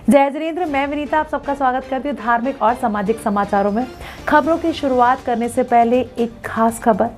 जय जिनेंद्र, मैं विनीता आप सबका स्वागत करती हूँ धार्मिक और सामाजिक समाचारों में। खबरों की शुरुआत करने से पहले एक खास खबर।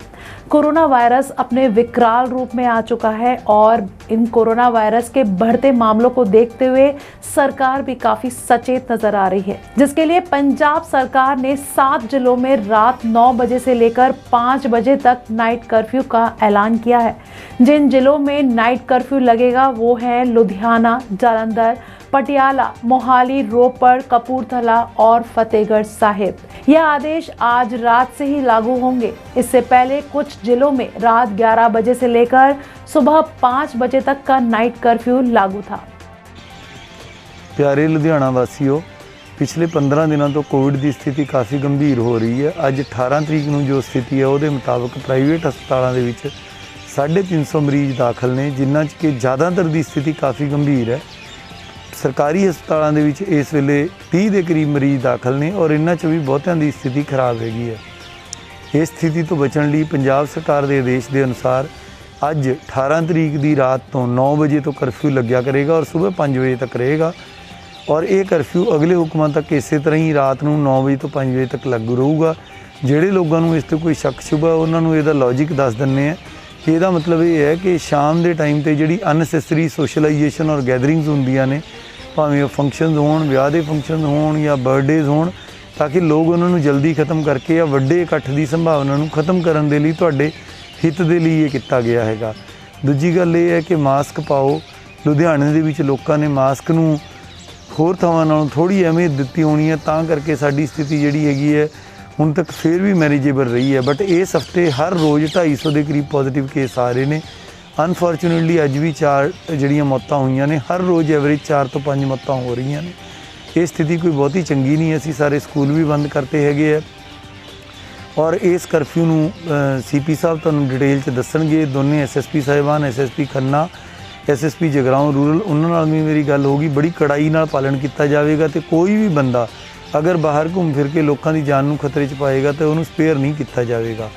कोरोना वायरस अपने विकराल रूप में आ चुका है और इन कोरोना वायरस के बढ़ते मामलों को देखते हुए सरकार भी काफी सचेत नजर आ रही है, जिसके लिए पंजाब सरकार ने 7 जिलों में रात 9 बजे से लेकर 5 बजे तक नाइट कर्फ्यू का ऐलान किया है। जिन जिलों में नाइट कर्फ्यू लगेगा वो है लुधियाना, जालंधर, पटियाला, मोहाली, रोपड़, कपूरथला और फतेहगढ़ साहिब। यह आदेश आज रात से ही लागू होंगे। इससे पहले कुछ जिलों में रात 11 बजे से लेकर सुबह 5 बजे तक का नाइट कर्फ्यू लागू था। प्यारे लुधियाना वासियों, पिछले 15 दिनों तो कोविड की स्थिति काफ़ी गंभीर हो रही है। अज 18 तरीक ਨੂੰ जो स्थिति है ਉਹਦੇ मुताबिक प्राइवेट हस्पतालों ਦੇ ਵਿੱਚ 350 मरीज दाखिल ने, जिन्हां 'ਚ कि ज़्यादातर की स्थिति काफ़ी गंभीर है। सरकारी हस्पतालों के विच इस वेले 30 के करीब मरीज दाखिल ने और इन्हां 'ਚ भी बहुतियां की स्थिति खराब हैगी है। इस स्थिति तो बचण लई पंजाब सरकार के आदेश के अनुसार अज 18 तरीक की रात तो 9 बजे तो कर्फ्यू लग्या करेगा और सुबह 5 बजे तक रहेगा और ये कर्फ्यू अगले हुक्मां तक इस तरह ही रात को 9 बजे तो 5 बजे तक लागू रहूगा। जिहड़े लोगों को इस ते कोई शक शुबा उन्होंने इहदा लॉजिक दस दिंदे हैं कि इहदा मतलब ये है कि शाम के टाइम पर जिहड़ी अननैसेसरी सोशलाइजेशन और गैदरिंग्स होंदियां ने, भावें फंक्शन होण, विआह के फंक्शन होण या बर्थडेज होण, ताकि लोग उन्होंने जल्दी खत्म करके या वड्डे इकट्ठ की संभावना नूं खत्म करन दे लई तुहाडे हित दे लई ये किया गया हैगा। दूजी गल ये है कि मास्क पाओ। लुधियाने दे विच लोकां ने मास्क नूं होर थावां नालों थोड़ी अहमियत दित्ती होनी है, तां करके साडी स्थिति जिहड़ी हैगी है हुण तक फिर भी मैनेजेबल रही है। बट इस हफ्ते हर रोज़ 250 के करीब पॉजिटिव केस आ रहे हैं। अनफॉर्चुनेटली अज भी 4 जड़ियाँ मौतां हुई ने, हर रोज़ एवरेज 4 तो 5 मौतां हो रही ने। ये स्थिति कोई बहुती चंगी नहीं है। असी सारे स्कूल भी बंद करते हैगे और इस कर्फ्यू नूं CP साहब तुहानूं डिटेल च दस्सणगे। दोने SSP साहिबान, SSP Khanna, SSP Jagraon rural, उन्हां नाल भी मेरी गल होगी। बड़ी कड़ाई नाल पालन किया जाएगा तो कोई भी बंदा अगर बाहर घूम फिर के लोगों की जान नूं खतरे च पाएगा तो उन्होंने स्पेयर नहीं किया जाएगा।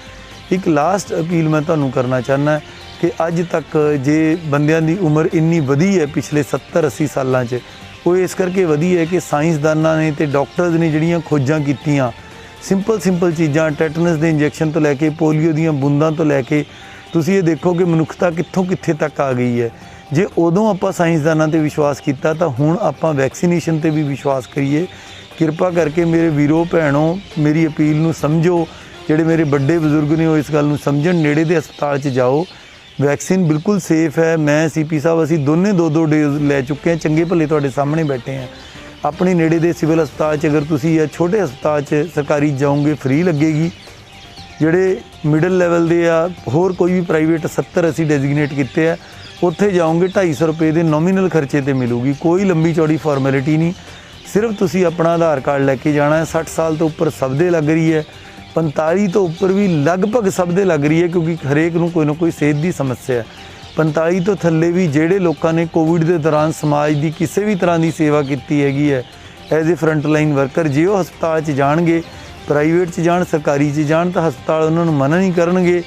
एक लास्ट अपील मैं तुहानूं करना चाहना कि अज तक जे बंदियां दी उम्र इन्नी वधी है पिछले 70-80 सालों च, वो इस करके वधी है कि साइंसदानां ने ते डॉक्टर्स ने जिहड़ियां खोजां कीतियां, सिंपल चीज़ां, टैटनस के इंजैक्शन तो लैके पोलियो दीयां बूंदां तो लैके तुसीं ये देखो कि मनुखता कित्थों कित्थे तक आ गई है। जे उदों आपां साइंसदानां ते विश्वास किया तो हुण आपां वैक्सीनेशन ते भी विश्वास करिए। किरपा करके मेरे वीरों भैनों मेरी अपील नूं समझो। जिहड़े मेरे बड़े बजुर्ग ने वो इस गल नूं समझण, नेड़े दे हस्पताल च जाओ। वैक्सीन बिल्कुल सेफ है। मैं CP साहब असी दोने 2-2 डोज लै चुके हैं। चंगे भले तुहाडे सामने बैठे हैं। अपने नेड़े दे सिविल हस्पताल च अगर तुसी या छोटे हस्पताल च सरकारी जाओगे फ्री लगेगी। जिहड़े मिडल लैवल दे या होर कोई भी प्राइवेट 70 असी डेजिगनेट किए हैं, उत्थे जाओगे 250 रुपये के नॉमीनल खर्चे ते मिलूगी। कोई लंबी चौड़ी फॉर्मैलिटी नहीं, सिर्फ तुसी अपना आधार कार्ड लैके जाना है। 60 साल तो उपर सब दे लग रही है, 45 तो उपर भी लगभग सब दे लग रही है, क्योंकि हरेक नूं कोई ना कोई सेहत की समस्या है। 45 तो थल्ले भी जिहड़े लोगों ने कोविड के दौरान समाज की किसी भी तरह की सेवा की हैगी है as a front line worker, जे वो हस्पताल च जाणगे, प्राइवेट च जाण, सरकारी च जाण, तो हस्पताल उन्होंने मना नहीं करनगे।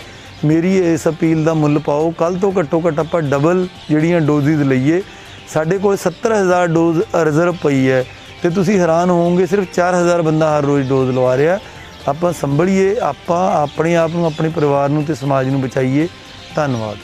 मेरी इस अपील का मुल पाओ। कल तो घट्टो घट्ट आपां डबल जिहड़ियां डोजिज लईए। साडे कोल 70,000 डोज रिजर्व पई है तो तुसीं हैरान होवोगे, सिर्फ 4,000 बंदा हर रोज़ डोज लवा रहा। आपां संभलिए, आपां अपने आप नूं, अपने परिवार नूं ते समाज नूं बचाइए। धन्यवाद।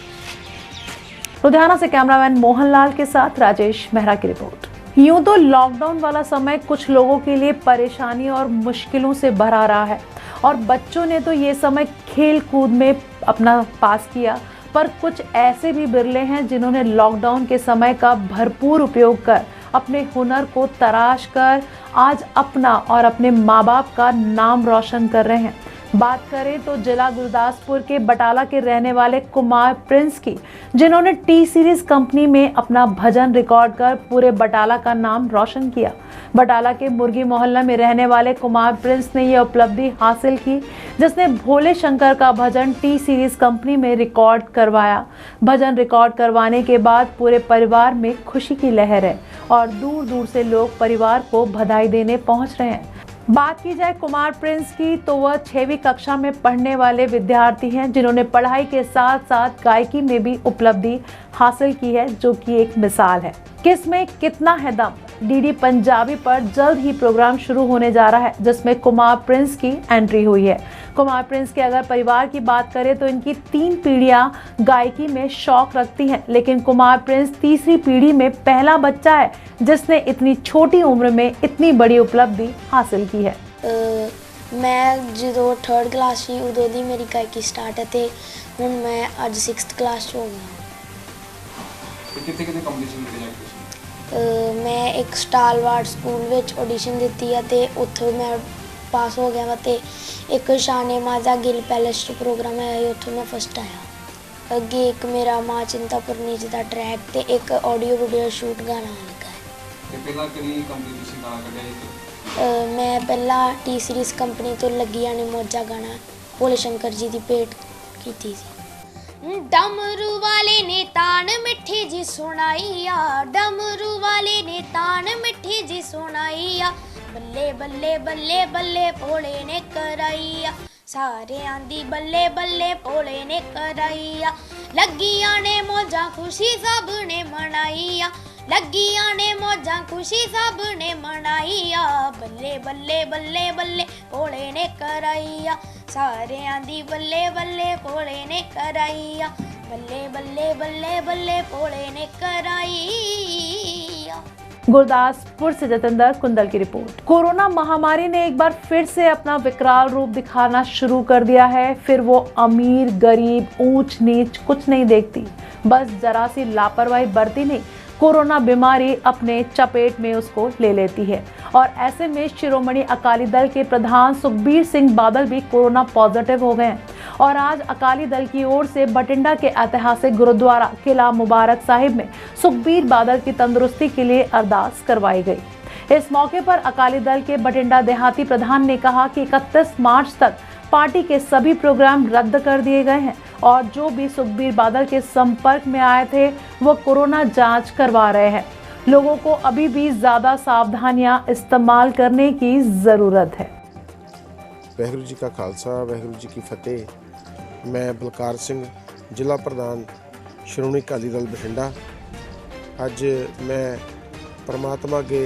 लुधियाना से कैमरामैन मोहनलाल के साथ राजेश मेहरा की रिपोर्ट। यूं तो लॉकडाउन वाला समय कुछ लोगों के लिए परेशानी और मुश्किलों से भरा रहा है और बच्चों ने तो ये समय खेल कूद में अपना पास किया, पर कुछ ऐसे भी बिरले हैं जिन्होंने लॉकडाउन के समय का भरपूर उपयोग कर अपने हुनर को तराश कर आज अपना और अपने माँ बाप का नाम रोशन कर रहे हैं। बात करें तो जिला गुरदासपुर के बटाला के रहने वाले कुमार प्रिंस की, जिन्होंने T सीरीज कंपनी में अपना भजन रिकॉर्ड कर पूरे बटाला का नाम रोशन किया। बटाला के मुर्गी मोहल्ला में रहने वाले कुमार प्रिंस ने यह उपलब्धि हासिल की, जिसने भोले शंकर का भजन T सीरीज कंपनी में रिकॉर्ड करवाया। भजन रिकॉर्ड करवाने के बाद पूरे परिवार में खुशी की लहर है और दूर दूर से लोग परिवार को बधाई देने पहुंच रहे हैं। बात की जाए कुमार प्रिंस की तो वह 6वीं कक्षा में पढ़ने वाले विद्यार्थी हैं, जिन्होंने पढ़ाई के साथ साथ गायकी में भी उपलब्धि हासिल की है, जो कि एक मिसाल है। किस में कितना है दम, डीडी पंजाबी पर जल्द ही प्रोग्राम शुरू होने जा रहा है, जिसमें कुमार प्रिंस की एंट्री हुई है। कुमार प्रिंस के अगर परिवार की बात करें तो इनकी 3 पीढ़ियां गायकी में शौक रखती हैं, लेकिन कुमार प्रिंस तीसरी पीढ़ी में पहला बच्चा है जिसने इतनी छोटी उम्र में इतनी बड़ी उपलब्धि हासिल की है। मैं जो 3rd क्लास ਸੀ ਉਦੋਂ ਦੀ ਮੇਰੀ ਗਾਇਕੀ ਸਟਾਰਟ ਹੈ ਤੇ ਹੁਣ ਮੈਂ ਅੱਜ 6th ਕਲਾਸ 'ਚ ਹੋ ਗਿਆ। ਕਿੱਥੇ ਕੰਪੀਟੀਸ਼ਨ ਦਿੱਤੇ ਜਾਂਦੇ ਤੁਸੀਂ? ਮੈਂ ਇੱਕ ਸਟਾਲਵਾਰਡ ਸਕੂਲ ਵਿੱਚ ਆਡੀਸ਼ਨ ਦਿੱਤੀ ਹੈ ਤੇ ਉੱਥੋਂ ਮੈਂ ਪਾਸ ਹੋ ਗਿਆ ਵਾ ਤੇ ਇੱਕ ਸ਼ਾਨੇ ਮਾਜ਼ਾ ਗਿੱਲ ਪੈਲੇਸ 'ਚ ਪ੍ਰੋਗਰਾਮ ਹੈ ਉੱਥੋਂ ਮੈਂ ਫਸਟ ਆਇਆ। ਅੱਗੇ ਇੱਕ ਮੇਰਾ ਮਾਂ ਚਿੰਤਾਪੁਰਨੀ ਜੀ ਦਾ ਟਰੈਕ ਤੇ ਇੱਕ ਆਡੀਓ ਵੀਡੀਓ ਸ਼ੂਟ ਗਾਣਾ ਲੱਗਾ ਹੈ। ਤੇ ਪਹਿਲਾਂ ਕਿਹੜੀ ਕੰਪੀਟੀਸ਼ਨ ਗਾਣਾ ਕੱਢਿਆ ਜੀ? ਮੈਂ ਪਹਿਲਾਂ ਟੀ ਸੀਰੀਜ਼ ਕੰਪਨੀ ਤੋਂ ਲੱਗੀਆਂ ਨੇ ਮੋਜਾ ਗਾਣਾ ਭੋਲੇ ਸ਼ੰਕਰ ਜੀ ਦੀ ਭੇਟ ਕੀਤੀ ਸੀ। डमरू वाले ने तान मिठी जी सुनाइया, डमरू वाले ने तान मिठी जी सुनाइया, बल्ले बल्ले बल्ले बल्ले भोले ने कराइया, सारे आंदी बल्ले बल्ले भोले ने कराइया, लगियां ने मौजा खुशी सब ने मनाइया, लगियां ने मौजा खुशी सब ने मनाइया, बल्ले बल्ले बल्ले बल्ले भोले ने कराइया, सारे आंदी बल्ले बल्ले भोले ने कराइया, बल्ले बल्ले बल्ले बल्ले भोले ने कराइया। गुरदासपुर से जतेंद्र कुंदल की रिपोर्ट। कोरोना महामारी ने एक बार फिर से अपना विकराल रूप दिखाना शुरू कर दिया है। फिर वो अमीर गरीब ऊंच नीच कुछ नहीं देखती, बस जरा सी लापरवाही बरती नहीं, कोरोना बीमारी अपने चपेट में उसको ले लेती है। और ऐसे में शिरोमणि अकाली दल के प्रधान सुखबीर सिंह बादल भी कोरोना पॉजिटिव हो गए हैं और आज अकाली दल की ओर से बठिंडा के ऐतिहासिक गुरुद्वारा किला मुबारक साहिब में सुखबीर बादल की तंदुरुस्ती के लिए अरदास करवाई गई। इस मौके पर अकाली दल के बठिंडा देहाती प्रधान ने कहा कि 31 मार्च तक पार्टी के सभी प्रोग्राम रद्द कर दिए गए हैं और जो भी सुखबीर बादल के संपर्क में आए थे वो कोरोना जांच करवा रहे हैं। लोगों को अभी भी ज्यादा सावधानियां इस्तेमाल करने की जरूरत है। वाहिगुरू जी का खालसा वाहिगुरू जी की फतेह। मैं बलकार सिंह जिला प्रधान श्रोमणी अकाली दल बठिंडा। अज मैं परमात्मा अगे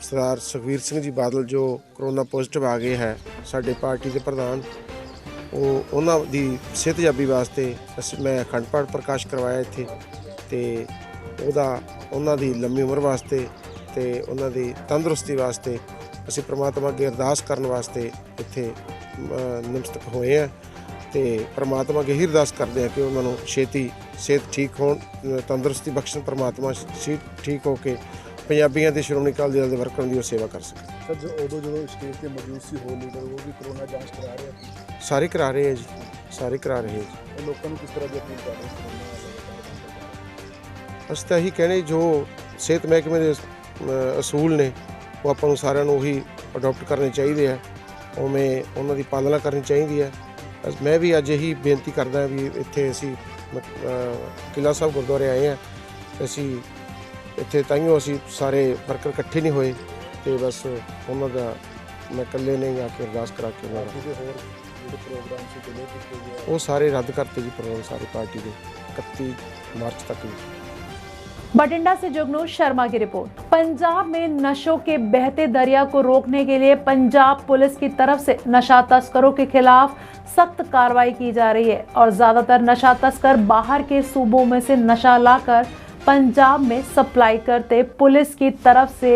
सरदार सुखबीर सिंह जी बादल जो कोरोना पॉजिटिव आ गए है साडे पार्टी के प्रधान, उन्हां दी सेहतयाबी वास्ते मैं अखंड पाठ प्रकाश करवाया इत्थे ते उन्हां दी लंबी उम्र वास्ते ते उन्हां दी तंदुरुस्ती वास्ते असीं परमात्मा अगे अरदास करन वास्ते इत्थे नमस्तक होए हैं ते परमात्मा अगे ही अरदास करदे हैं कि उन्हां नूं छेती सेहत ठीक होण, तंदुरुस्ती बख्शण परमात्मा ठीक हो के पंजाबियों के श्रोमणी अकाली दल के वर्करां की सेवा कर सकें। सर जो उदों जो स्टेज पर मौजूद सी होर लीडर वो भी कोरोना जांच करा रहे हैं? सारे करा रहे हैं जी, सारे करा रहे हैं जी। लोगों को किस तरह की अपील कर रहे हैं? अस तो यही कहने जो सेहत महकमे के असूल ने वो आपां नूं सारिआं नूं ही अडोप्ट करने चाहिए है, उवें उन्हां दी पालना करनी चाहिए है। मैं भी अज यही बेनती करदा भी इत्थे असीं किला साहब गुरुद्वारे आए हैं, असीं इत्थे ताइयों असीं सारे वर्कर इकट्ठे नहीं होए ते बस उन्हां दा मैं कल्ले नहीं आके अरदास करा के प्रोग्राम से डिले किए गए वो सारे रद्द करते जी प्रोग्राम सारे पार्टी के 31 मार्च तक भी। बठिंडा से जुगनू शर्मा की रिपोर्ट। पंजाब में नशों के बहते दरिया को रोकने के लिए पंजाब पुलिस की तरफ से नशा तस्करों के खिलाफ सख्त कार्रवाई की जा रही है और ज्यादातर नशा तस्कर बाहर के सूबों में से नशा लाकर पंजाब में सप्लाई करते पुलिस की तरफ से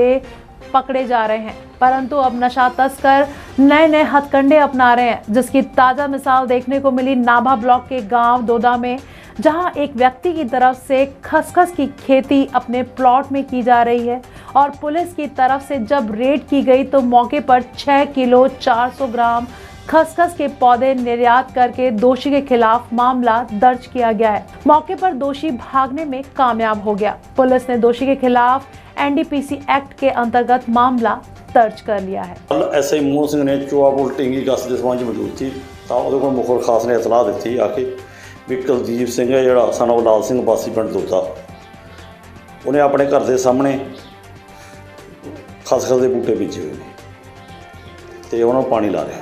पकड़े जा रहे हैं। परंतु अब नशा तस्कर नए नए हथकंडे अपना रहे हैं, जिसकी ताजा मिसाल देखने को मिली नाभा ब्लॉक के गांव दोदा में, जहां एक व्यक्ति की तरफ से खसखस की खेती अपने प्लॉट में की जा रही है और पुलिस की तरफ से जब रेड की गई तो मौके पर 6 किलो 400 ग्राम खसखस के पौधे निर्यात करके दोषी के खिलाफ मामला दर्ज किया गया है। मौके पर दोषी भागने में कामयाब हो गया। पुलिस ने दोषी के खिलाफ NDPC एक्ट के अंतर्गत मामला दर्ज कर लिया है। ਐਸਆਈ ਮੋਹਨ ਸਿੰਘ ਨੇ ਚੋਆਪੁਰ ਢਿੰਗੀ ਗਸਤ ਦੇ ਸੰਬੰਧ ਮੌਜੂਦ ਸੀ ਤਾਂ ਉਹਦੇ ਕੋਲ ਮੁਖਬਰ ਖਾਸ ਨੇ ਇਤਲਾਹ ਦਿੱਤੀ ਆ ਕੇ ਵੀ ਕੁਲਦੀਪ ਸਿੰਘ ਹੈ ਜਿਹੜਾ ਸਨ ਲਾਲ ਸਿੰਘ ਵਾਸੀ ਪਿੰਡ ਦੋਦਾ, ਉਹਨੇ ਆਪਣੇ ਘਰ ਦੇ ਸਾਹਮਣੇ ਖਸਖਸ ਦੇ ਬੂਟੇ ਬੀਜੇ ਹੋਏ ਨੇ ਤੇ ਉਹਨਾਂ ਨੂੰ ਪਾਣੀ ਲਾ ਰਿਹਾ।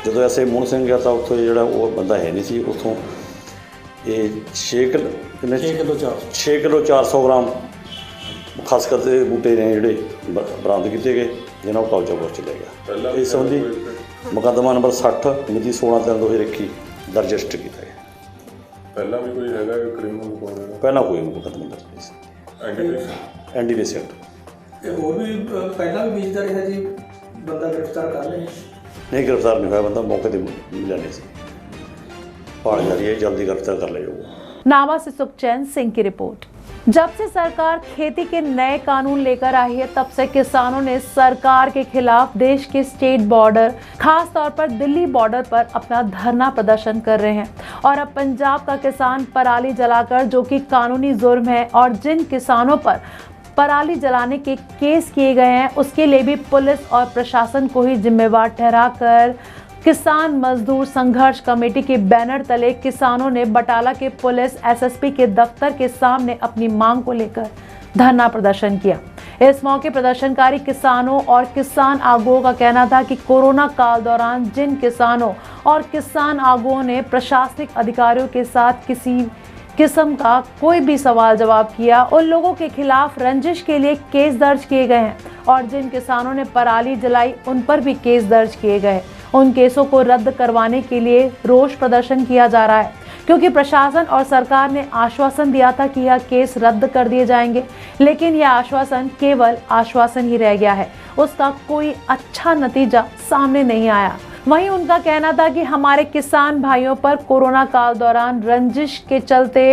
ਜਦੋਂ ਐਸਆਈ ਮੋਹਨ ਸਿੰਘ ਗਿਆ ਤਾਂ ਉੱਥੇ ਜਿਹੜਾ ਉਹ ਬੰਦਾ ਹੈ ਨਹੀਂ ਸੀ, ਉੱਥੋਂ ये 6 किलो 400 ग्राम खसखस के बूटे ने जोड़े बरामद किए गए, जिन्होंने कब्जा कर चलिया गया। इस संबंधी मुकदमा नंबर 60 मिति 16/3/2021 दर्ज रजिस्टर किया गया। ਪਹਿਲਾਂ ਵੀ ਕੋਈ ਹੈਗਾ ਕ੍ਰਿਮੀਨਲ ਰਿਕਾਰਡ? पहला कोई मुकदमा दर्ज नहीं सी। NDPC एक्ट ਤੇ ਹੋਰ ਵੀ ਪਹਿਲਾਂ ਵੀ ਵੇਚਦਾ ਰਿਹਾ ਜੀ, ਬੰਦਾ ਗ੍ਰਿਫਤਾਰ ਕਰ ਲਏ? नहीं गिरफ्तार नहीं हुआ, बंदा मौके पर मिला नहीं सी। भाल जारी है, जल्दी गिरफ्तार कर लिया जाऊगा। नावा से सुखचैन सिंह की रिपोर्ट। जब से सरकार खेती के नए कानून लेकर आई है, तब से किसानों ने सरकार के खिलाफ देश के स्टेट बॉर्डर, खास तौर पर दिल्ली बॉर्डर पर अपना धरना प्रदर्शन कर रहे हैं। और अब पंजाब का किसान पराली जलाकर, जो कि कानूनी जुर्म है, और जिन किसानों पर पराली जलाने के केस किए गए हैं, उसके लिए भी पुलिस और प्रशासन को ही जिम्मेवार ठहराकर किसान मजदूर संघर्ष कमेटी के बैनर तले किसानों ने बटाला के पुलिस SSP के दफ्तर के सामने अपनी मांग को लेकर धरना प्रदर्शन किया। इस मौके प्रदर्शनकारी किसानों और किसान आगुओं का कहना था कि कोरोना काल दौरान जिन किसानों और किसान आगुओं ने प्रशासनिक अधिकारियों के साथ किसी किस्म का कोई भी सवाल जवाब किया, उन लोगों के खिलाफ रंजिश के लिए केस दर्ज किए गए हैं, और जिन किसानों ने पराली जलाई उन पर भी केस दर्ज किए गए। उन केसों को रद्द करवाने के लिए रोष प्रदर्शन किया जा रहा है, क्योंकि प्रशासन और सरकार ने आश्वासन दिया था कि यह केस रद्द कर दिए जाएंगे, लेकिन यह आश्वासन केवल आश्वासन ही रह गया है, उसका कोई अच्छा नतीजा सामने नहीं आया। वहीं उनका कहना था कि हमारे किसान भाइयों पर कोरोना काल दौरान रंजिश के चलते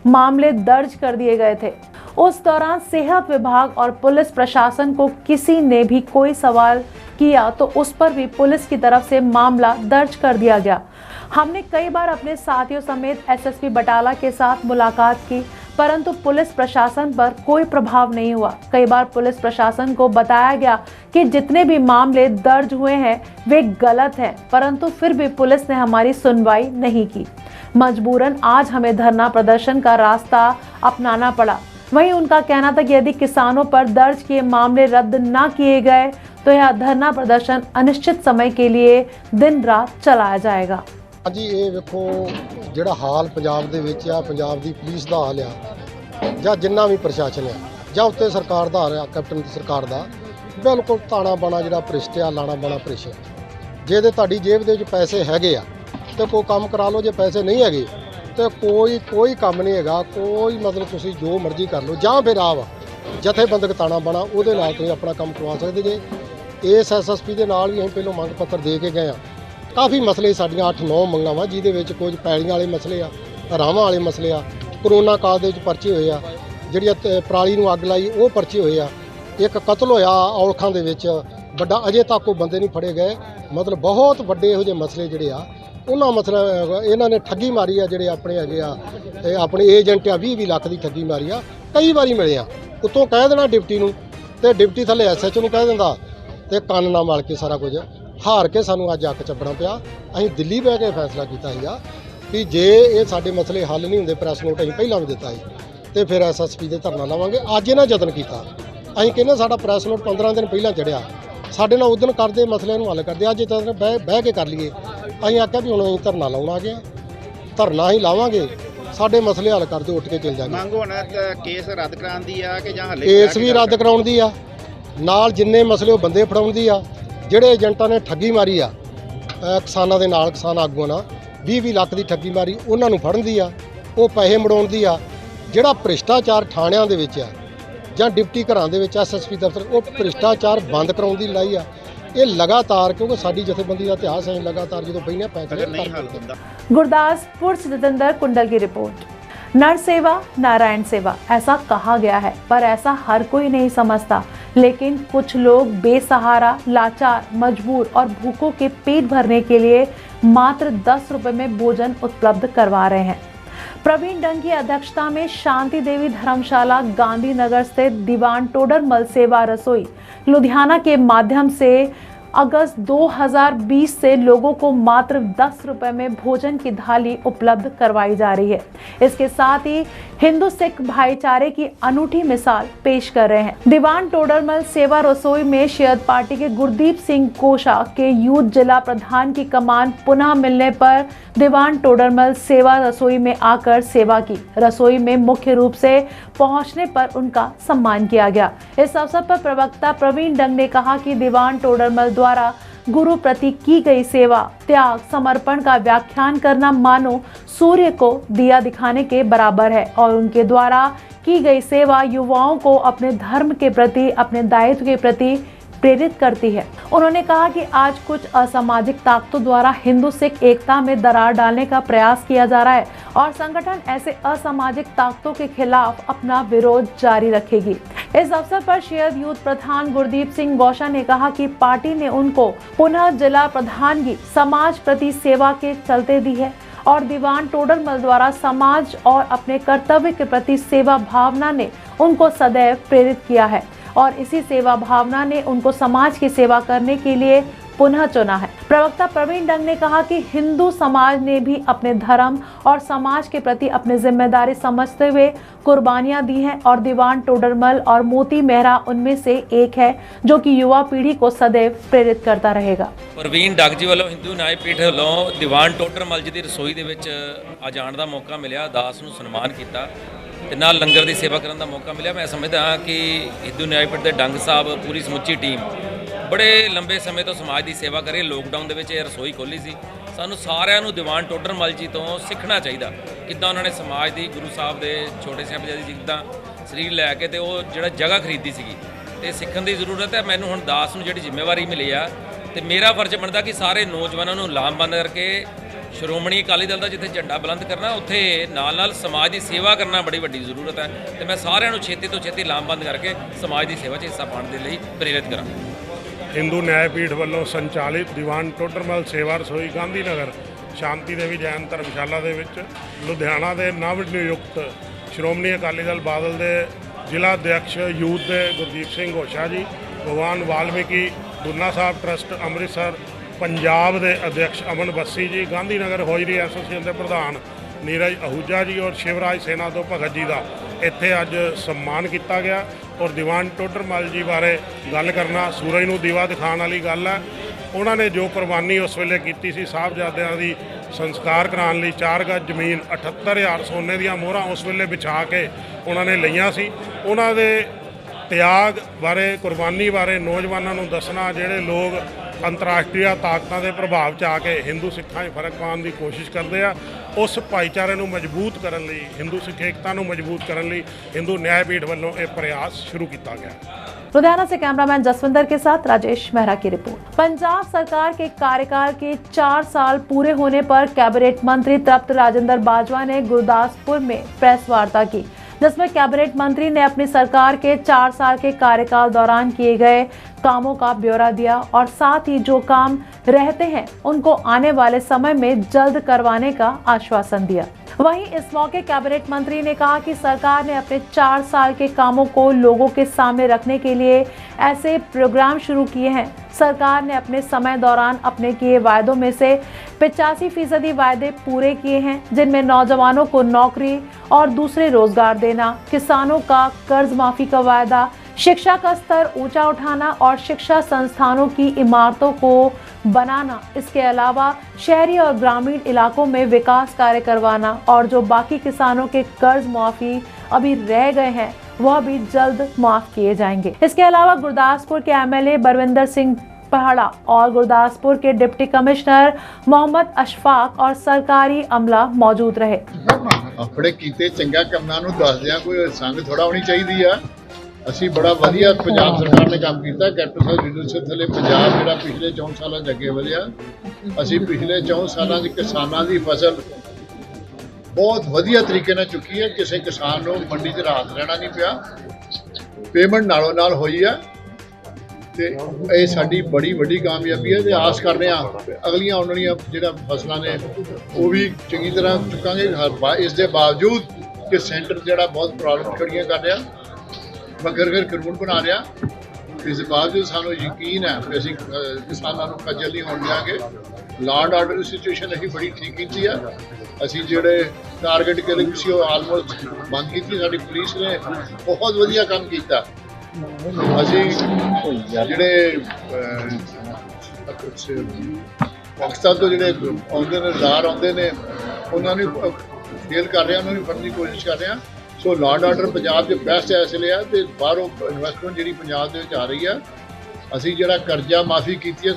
मामले दर्ज कर दिए गए थे। उस दौरान सेहत विभाग और पुलिस प्रशासन को किसी ने भी कोई सवाल किया तो उस पर भी पुलिस की तरफ से मामला दर्ज कर दिया गया। हमने कई बार अपने साथियों समेत SSP बटाला के साथ मुलाकात की, परंतु पुलिस प्रशासन पर कोई प्रभाव नहीं हुआ। कई बार पुलिस प्रशासन को बताया गया कि जितने भी मामले दर्ज हुए हैं वे गलत हैं, परंतु फिर भी पुलिस ने हमारी सुनवाई नहीं की। मजबूरन आज हमें धरना प्रदर्शन का रास्ता अपनाना पड़ा। वहीं उनका कहना था कि यदि किसानों पर दर्ज किए मामले रद्द ना किए गए तो यह धरना प्रदर्शन अनिश्चित समय के लिए दिन रात चलाया जाएगा। जी ये वेखो ਜਿਹੜਾ ਹਾਲ ਪੰਜਾਬ ਦੇ ਵਿੱਚ ਆ, ਪੰਜਾਬ ਦੀ ਪੁਲਿਸ ਦਾ ਹਾਲ ਆ ਜਾਂ ਜਿੰਨਾ ਵੀ ਪ੍ਰਸ਼ਾਸਨ ਆ ਜਾਂ ਉੱਤੇ ਸਰਕਾਰ ਦਾ ਹਾਲ ਆ, ਕੈਪਟਨ ਦੀ ਸਰਕਾਰ ਦਾ ਬਿਲਕੁਲ ਤਾਣਾ ਬਾਣਾ ਜਿਹੜਾ ਭ੍ਰਿਸ਼ਟ ਆ, ਲਾਣਾ ਬਾਣਾ ਭ੍ਰਿਸ਼ਟ। ਜੇ ਤੇ ਤੁਹਾਡੀ ਜੇਬ ਦੇ ਵਿੱਚ ਪੈਸੇ ਹੈਗੇ ਆ ਤੇ ਕੋਈ ਕੰਮ ਕਰਾ ਲਓ, ਜੇ ਪੈਸੇ ਨਹੀਂ ਹੈਗੇ ਤੇ ਕੋਈ ਕੰਮ ਨਹੀਂ ਹੈਗਾ, ਕੋਈ ਮਤਲਬ ਤੁਸੀਂ ਜੋ ਮਰਜ਼ੀ ਕਰ ਲਓ। ਜਾਂ ਫਿਰ ਆ ਵਾ ਜਥੇਬੰਦਕ ਤਾਣਾ ਬਾਣਾ, ਉਹਦੇ ਨਾਲ ਤੁਸੀਂ ਆਪਣਾ ਕੰਮ ਕਰਵਾ ਸਕਦੇ ਜੇ। ਇਸ SSP ਦੇ ਨਾਲ ਵੀ ਅਸੀਂ ਪਹਿਲਾਂ ਮੰਗ ਪੱਤਰ ਦੇ ਕੇ ਗਏ ਆ। ਕਾਫੀ ਮਸਲੇ ਸਾਡੀਆਂ 8-9 ਮੰਗਾਂ ਵਾ, ਜਿਹਦੇ ਵਿੱਚ ਕੁਝ ਪੈਲੀਆਂ ਵਾਲੇ ਮਸਲੇ ਆ, ਰਾਵਾਂ ਵਾਲੇ ਮਸਲੇ ਆ, ਕਰੋਨਾ ਕਾਲ ਦੇ ਵਿੱਚ ਪਰਚੇ ਹੋਏ ਆ, ਜਿਹੜੀਆਂ ਪਰਾਲੀ ਨੂੰ ਅੱਗ ਲਾਈ ਉਹ ਪਰਚੇ ਹੋਏ ਆ, ਇੱਕ ਕਤਲ ਹੋਇਆ ਔਲਖਾਂ ਦੇ ਵਿੱਚ ਵੱਡਾ, ਅਜੇ ਤੱਕ ਉਹ ਬੰਦੇ ਨਹੀਂ ਫੜੇ ਗਏ। ਮਤਲਬ ਬਹੁਤ ਵੱਡੇ ਇਹੋ ਜਿਹੇ ਮਸਲੇ ਜਿਹੜੇ ਆ, ਉਹਨਾਂ ਮਸਲਾ ਇਹਨਾਂ ਨੇ ਠੱਗੀ ਮਾਰੀ ਆ, ਜਿਹੜੇ ਆਪਣੇ ਹੈਗੇ ਆ ਆਪਣੇ ਏਜੰਟ ਆ, 20-20 ਲੱਖ ਦੀ ਠੱਗੀ ਮਾਰੀ ਆ। ਕਈ ਵਾਰੀ ਮਿਲੇ ਆ, ਉੱਤੋਂ ਕਹਿ ਦੇਣਾ ਡਿਪਟੀ ਨੂੰ ਤੇ ਡਿਪਟੀ ਥੱਲੇ SHO ਨੂੰ ਕਹਿ ਦਿੰਦਾ ਤੇ ਕੰਨ ਨਾ ਮਲ ਕੇ ਸਾਰਾ ਕੁਝ ਹਾਰ ਕੇ ਸਾਨੂੰ ਅੱਜ ਅੱਕ ਚੱਪਣਾ ਪਿਆ। ਅਸੀਂ ਦਿੱਲੀ ਬਹਿ ਕੇ ਫੈਸਲਾ ਕੀਤਾ ਸੀਗਾ ਵੀ ਜੇ ਇਹ ਸਾਡੇ ਮਸਲੇ ਹੱਲ ਨਹੀਂ ਹੁੰਦੇ, ਪ੍ਰੈਸ ਨੋਟ ਅਸੀਂ ਪਹਿਲਾਂ ਵੀ ਦਿੱਤਾ ਸੀ, ਤੇ ਫਿਰ SSP ਦੇ ਧਰਨਾ ਲਾਵਾਂਗੇ। ਅੱਜ ਇਹਨਾਂ ਯਤਨ ਕੀਤਾ, ਅਸੀਂ ਕਹਿੰਦੇ ਸਾਡਾ ਪ੍ਰੈਸ ਨੋਟ 15 ਦਿਨ ਪਹਿਲਾਂ ਚੜਿਆ, ਸਾਡੇ ਨਾਲ ਉਦਣ ਕਰਦੇ ਮਸਲਿਆਂ ਨੂੰ ਹੱਲ ਕਰਦੇ, ਅੱਜ ਤਾਂ ਬਹਿ ਕੇ ਕਰ ਲਈਏ। ਅਸੀਂ ਆਖਿਆ ਵੀ ਹੁਣ ਅਸੀਂ ਧਰਨਾ ਲਾਉਣਾ ਆ ਗਿਆ, ਧਰਨਾ ਹੀ ਲਾਵਾਂਗੇ, ਸਾਡੇ ਮਸਲੇ ਹੱਲ ਕਰਦੇ ਉੱਠ ਕੇ ਚੱਲ ਜਾਵਾਂਗੇ। ਮੰਗ ਹੋਣਾ ਕੇਸ ਰੱਦ ਕਰਾਉਣ ਦੀ ਆ ਕਿ ਜਾਂ ਹੱਲੇ ਕੇਸ ਵੀ ਰੱਦ ਕਰਾਉਣ ਦੀ ਆ, ਨਾਲ ਜਿੰਨੇ ਮਸਲੇ ਉਹ ਬੰਦੇ ਫੜਾਉਣ ਦੀ ਆ, ਜਿਹੜੇ ਏਜੰਟਾਂ ਨੇ ਠੱਗੀ ਮਾਰੀ ਆ ਕਿਸਾਨਾਂ ਦੇ ਨਾਲ, ਕਿਸਾਨ ਆਗੂਆਂ ਨਾਲ 20-20 ਲੱਖ ਦੀ ਠੱਗੀ ਮਾਰੀ, ਉਹਨਾਂ ਨੂੰ ਫੜਨ ਦੀ ਆ, ਉਹ ਪੈਸੇ ਮੜਾਉਣ ਦੀ ਆ। ਜਿਹੜਾ ਭ੍ਰਿਸ਼ਟਾਚਾਰ ਥਾਣਿਆਂ ਦੇ ਵਿੱਚ ਆ ਜਾਂ ਡਿਪਟੀ ਘਰਾਂ ਦੇ ਵਿੱਚ SSP ਦਫ਼ਤਰ, ਉਹ ਭ੍ਰਿਸ਼ਟਾਚਾਰ ਬੰਦ ਕਰਾਉਣ ਦੀ ਲੜਾਈ ਆ। ਇਹ ਲਗਾਤਾਰ, ਕਿਉਂਕਿ ਸਾਡੀ ਜਥੇਬੰਦੀ ਦਾ ਇਤਿਹਾਸ ਹੈ, ਲਗਾਤਾਰ ਜਦੋਂ ਪਹਿਲਾਂ ਅਗਰ ਨਹੀਂ ਹੱਲ ਹੁੰਦਾ। गुरदासपुर से जितेंद्र कुंडल की रिपोर्ट। नर सेवा नारायण सेवा ऐसा कहा गया है, पर ऐसा हर कोई नहीं समझता। लेकिन कुछ लोग बेसहारा, लाचार, मजबूर और भूखों के पेट भरने के लिए मात्र 10 रुपए में भोजन उपलब्ध करवा रहे हैं। प्रवीण डंग की अध्यक्षता में शांति देवी धर्मशाला गांधीनगर स्थित दीवान टोडरमल सेवा रसोई लुधियाना के माध्यम से अगस्त 2020 से लोगों को मात्र 10 रुपए में भोजन की थाली उपलब्ध करवाई जा रही है। इसके साथ ही हिंदू सिख भाईचारे की अनूठी मिसाल पेश कर रहे हैं। दीवान टोडरमल सेवा रसोई में शरद पार्टी के गुरदीप सिंह कोशा के यूथ जिला प्रधान की कमान पुनः मिलने पर दीवान टोडरमल सेवा रसोई में आकर सेवा की। रसोई में मुख्य रूप से पहुंचने पर उनका सम्मान किया गया। इस अवसर पर प्रवक्ता प्रवीण डंग ने कहा कि दीवान टोडरमल द्वारा गुरु प्रति की गई सेवा, त्याग, समर्पण का व्याख्यान करना मानो सूर्य को दिया दिखाने के बराबर है और उनके द्वारा की गई सेवा युवाओं को अपने धर्म के प्रति, अपने दायित्व के प्रति प्रेरित करती है। उन्होंने कहा कि आज कुछ असामाजिक ताकतों द्वारा हिंदू सिख एकता में दरार डालने का प्रयास किया जा रहा है और संगठन ऐसे असामाजिक ताकतों के खिलाफ अपना विरोध जारी रखेगी। इस अवसर पर शहर यूथ प्रधान गुरदीप सिंह गौशा ने कहा कि पार्टी ने उनको पुनः जिला प्रधानगी समाज प्रति सेवा के चलते दी है और दीवान टोडरमल द्वारा समाज और अपने कर्तव्य के प्रति सेवा भावना ने उनको सदैव प्रेरित किया है और इसी सेवा भावना ने उनको समाज की सेवा करने के लिए पुनः चुना है। प्रवक्ता प्रवीण डंग ने कहा कि हिंदू समाज ने भी अपने धर्म और समाज के प्रति अपनी जिम्मेदारी समझते हुए कुर्बानियां दी हैं और दीवान टोडरमल और मोती मेहरा उनमें से एक है जो कि युवा पीढ़ी को सदैव प्रेरित करता रहेगा। प्रवीण डंग जी वालों हिंदू न्याय पीठ वालों दीवान टोडरमल जी की रसोई दे विच आ जाण दा मौका मिलिया, दास नूं सन्मान किया ते नाल लंगर की सेवा करने का मौका मिला। मैं समझदा हाँ कि हिंदू न्याय पीठ के डंग साहब पूरी समुची टीम बड़े लंबे समय तो समाज की सेवा करे। लॉकडाउन के विच रसोई खोली सी, सानू सारिਆਂ ਨੂੰ दीवान टोडरमल जी तो सीखना चाहिए किद्दां उन्होंने समाज की गुरु साहब के छोटे साहिबजादे जी किद्दां शरीर लैके तो वो जिहड़ा जगह खरीदी सीगी ते सीखण की जरूरत है। मैनूं हुण दास नूं जिहड़ी जिम्मेवारी मिली आ ते मेरा फर्ज बनता कि सारे नौजवानों को लामबंद करके श्रोमणी अकाली दल का जिथे झंडा बुलंद करना उत्थे नाल नाल समाज की सेवा करना बड़ी वड्डी जरूरत है तो मैं सारिਆਂ ਨੂੰ छेती तो छेती लामबंद करके समाज की सेवा 'ਚ हिस्सा पाने के लिए प्रेरित करा। हिंदू न्यायपीठ वालों संचालित दीवान टोडरमल सेवा रसोई गांधी नगर शांति देवी जैन धर्मशाला दे विच लुधियाना के नव नियुक्त श्रोमणी अकाली दल बादल के जिला अध्यक्ष यूथ के गुरदीप सिंह घोषा जी, भगवान वाल्मीकि दुन्ना साहब ट्रस्ट अमृतसर पंजाब के अध्यक्ष अमन बस्सी जी, गांधी नगर हौजरी एसोसीएशन के प्रधान नीरज आहूजा जी और शिवराज सेना तो भगत जी का इत्थे अज सम्मान किया गया। और दीवान टोडरमल जी बारे गल करना सूरज नूं दीवा दिखाने वाली गल है। उन्होंने जो कुर्बानी उस वेले की सी साहबजादियां दी संस्कार कराने लई 4 गज जमीन 78,000 सोने दी मोहरां उस वेले बिछा के उन्होंने लईआं सी। उन्हां दे त्याग बारे कुर्बानी बारे नौजवानों नूं दसना, जिहड़े लोग अंतरराष्ट्रीय ताकतां दे प्रभाव च आके हिंदू सिखां 'ਚ फर्क पाउण की कोशिश करते हैं, उस भाईचारे नूं मजबूत करन लई, हिंदू सिख एकता नूं मजबूत करन लई हिंदू न्यायपीठ वालों यह प्रयास शुरू किया गया। लुधियाना से कैमरामैन जसविंदर के साथ राजेश मेहरा की रिपोर्ट। पंजाब सरकार के कार्यकाल के 4 साल पूरे होने पर कैबिनेट मंत्री तृप्त राजेंद्र बाजवा ने गुरदासपुर में प्रेस वार्ता की, जिसमें कैबिनेट मंत्री ने अपनी सरकार के 4 साल के कार्यकाल दौरान किए गए कामों का ब्यौरा दिया और साथ ही जो काम रहते हैं उनको आने वाले समय में जल्द करवाने का आश्वासन दिया। वहीं इस मौके कैबिनेट मंत्री ने कहा कि सरकार ने अपने 4 साल के कामों को लोगों के सामने रखने के लिए ऐसे प्रोग्राम शुरू किए हैं। सरकार ने अपने समय दौरान अपने किए वायदों में से 85% वायदे पूरे किए हैं, जिनमें नौजवानों को नौकरी और दूसरे रोजगार देना, किसानों का कर्ज माफी का वायदा, शिक्षा का स्तर ऊंचा उठाना और शिक्षा संस्थानों की इमारतों को बनाना। इसके अलावा शहरी और ग्रामीण इलाकों में विकास कार्य करवाना और जो बाकी किसानों के कर्ज माफी अभी रह गए हैं वह भी जल्द माफ किए जाएंगे। इसके अलावा गुरदासपुर के एमएलए बरविंदर सिंह पहाड़ा और गुरदासपुर के डिप्टी कमिश्नर मोहम्मद अशफाक और सरकारी अमला मौजूद रहे। अपने कीते चंगा कामां नूं दसदियां कोई संग थोड़ा होनी चाहिए। ਅਸੀਂ बड़ा वधिया पंजाब सरकार ने काम किया। कैप्टन साहब लीडरशिप थले पंजाब जिहड़ा पिछले 4 सालों अगे वधिया। असी पिछले 4 सालों किसानों की फसल बहुत वधिया तरीके नाल चुकी है। किसी किसान को मंडी च रात रहना नहीं पिया, पेमेंट नालों नाल हुई है ते ये साडी बड़ी वड्डी कामयाबी है। ते आस कर रहे हैं अगलियां आने वाली जिहड़ा फसलां ने वो भी चंगी तरह चुकांगे। इस दे बावजूद कि सेंटर जिहड़ा बहुत प्रॉब्लम खड़ियां कर रहा, मगर कानून बना रहा ਇਸ ਬਾਵਜੂਦ ਸਾਨੂੰ ਯਕੀਨ ਹੈ ਕਿ ਅਸੀਂ ਕਿਸਾਨਾਂ ਨੂੰ ਖੱਜਲ ਨਹੀਂ ਹੋਣ ਦਿਆਂਗੇ। ਲਾਅ ਆਰਡਰ ਦੀ ਸਿਚੁਏਸ਼ਨ ਅਸੀਂ ਬੜੀ ਠੀਕ ਕੀਤੀ ਆ। ਅਸੀਂ ਜਿਹੜੇ ਟਾਰਗੇਟ ਕਿਲਿੰਗ ਸੀ ਉਹ ਆਲਮੋਸਟ ਬੰਦ ਕੀਤੀ। ਸਾਡੀ ਪੁਲਿਸ ਨੇ ਬਹੁਤ ਵਧੀਆ ਕੰਮ ਕੀਤਾ। ਅਸੀਂ ਜਿਹੜੇ ਪਾਕਿਸਤਾਨ ਤੋਂ ਜਿਹੜੇ ਆਉਂਦੇ ਨੇ ਰਾਰ ਆਉਂਦੇ ਨੇ ਉਹਨਾਂ ਨੂੰ ਫੇਲ ਕਰ ਰਹੇ, ਉਹਨਾਂ ਨੂੰ ਫੜਨ ਦੀ ਕੋਸ਼ਿਸ਼ ਕਰ ਰਹੇ ਹਾਂ। ਸੋ ਲਾਅ ਆਰਡਰ ਪੰਜਾਬ ਦੇ ਬੈਸਟ ਇਸ ਲਈ ਆ ਤੇ ਬਾਹਰੋਂ ਇਨਵੈਸਟਮੈਂਟ ਜਿਹੜੀ ਪੰਜਾਬ ਦੇ ਵਿੱਚ ਆ ਰਹੀ ਆ। ਅਸੀਂ ਜਿਹੜਾ ਕਰਜ਼ਾ ਮਾਫੀ ਕੀਤੀ ਹੈ